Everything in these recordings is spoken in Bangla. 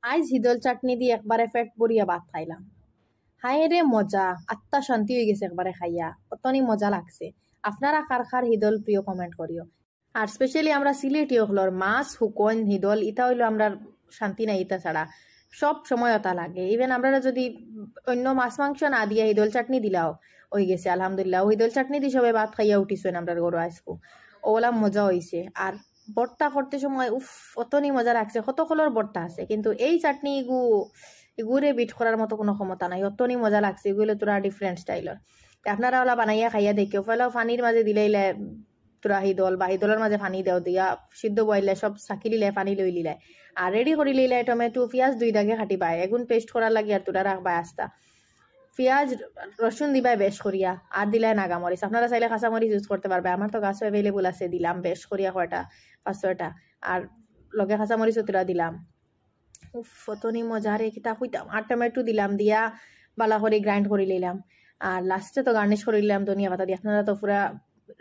আজ হিদল চাটনি দিয়ে একবারে পেট ভরিয়া ভাত খাইলাম। হায় রে মজা, আত্মা শান্তি হয়ে গেছে একবারে খাইয়া, অতনি মজা লাগছে। আপনারা কার কার হিদল প্রিয় কমেন্ট করিও। আর স্পেশালি আমরা সিলেটি হলর মাছ হুকন হিদল ইটা হইলো আমরা শান্তি নাই ইটা ছাড়া সব সময় ওটা লাগে। ইভেন আমরা যদি অন্য মাছ মাংস না দিয়া হিদল চাটনি দিলাও হয়ে গেছে আলহামদুলিল্লাহ। হিদল চাটনি দিয়ে সবাই ভাত খাইয়া উঠিছেন আমরা গরু আসবো, ওলা মজা হয়েছে। আর বর্তা করতে সময় উফ অতনি মজা লাগছে। কত কলর বর্তা আছে কিন্তু এই চাটনি এগুরে বিট করার মতো কোনো ক্ষমতা নাই, অতনি মজা লাগছে। এগুলো তোরা ডিফারেন্ট স্টাইলের। আপনারা ওলা বানাইয়া খাইয়া দেখিও। ফেলাও পানির মাঝে দিলে তোরা হিদল বা হিদলের মাঝে পানি দেও দিয়া সিদ্ধ বইলে সব চাকি লিলে পানি লই লিলে আর রেডি করে লিলে টমেটো পেঁয়াজ 2 দাগে কাটিবাই এগুন পেস্ট করার লাগে আর তোরা রাখবাই আস্তা। পেঁয়াজ রসুন দিবাই বেশ করিয়া আর দিলাই নাগামরিচ। আপনারা চাইলে কাঁচামরিচ ইউজ করতে পারবে, আমার তো গাছও অ্যাভেলেবল আছে, দিলাম বেশ করিয়া কয়টা 5-6টা। আর লগে কাঁচামরিচও তোরা দিলাম। উফ অতনি মজা রে কিতা কইতাম। আর টমেটো দিলাম দিয়া বালা করে গ্রাইন্ড করে নিলাম। আর লাস্টে তো গার্নিশ করে নিলাম ধনিয়া পাতা দিয়ে। আপনারা তো পুরা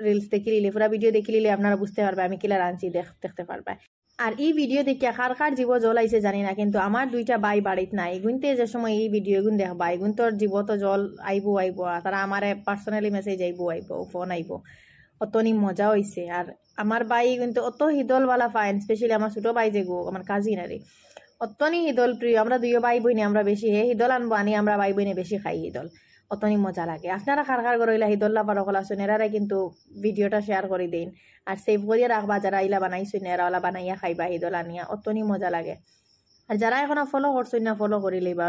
রিলস দেখে নিলে, পুরা ভিডিও দেখে নিলে আপনারা বুঝতে পারবে আমি কিলা রাঁধছি, দেখতে পারবে। আর এই ভিডিও দেখে কার কার জীব জল আইছে জানি না, কিন্তু আমার 2টা বাই বাড়িত নাই। এগুনতে যে সময় এই ভিডিও এগুন দেখবা এগুন তোর জীব তো জল আইবো তারা আমার পার্সোনালি মেসেজ আইবো ফোন আইবো। অতনি মজা হইছে। আর আমার বাই কিন্তু অত হিদল বালা ফাইন, স্পেশালি আমার ছোট বাই যে গো আমার কাজিন আরে অতনি হিদল প্রিয়। আমরা 2 ভাই বোনে আমরা বেশি হিদল আনবো আনি আমরা ভাই বোনে বেশি খাই হিদল, অতনি মজা লাগে। আপনারা কার কার করে হিদল লাভার সকল আছেন এরারে কিন্তু ভিডিওটা শেয়ার করে দিন আর সেভ করিয়া রাখবা। যারা ইলা বানাইছেন এরা ওলা বানাইয়া খাইবা হিদল আনিয়া, অতনি মজা লাগে। আর যারা এখনো ফলো করছেন না ফলো করি লইবা।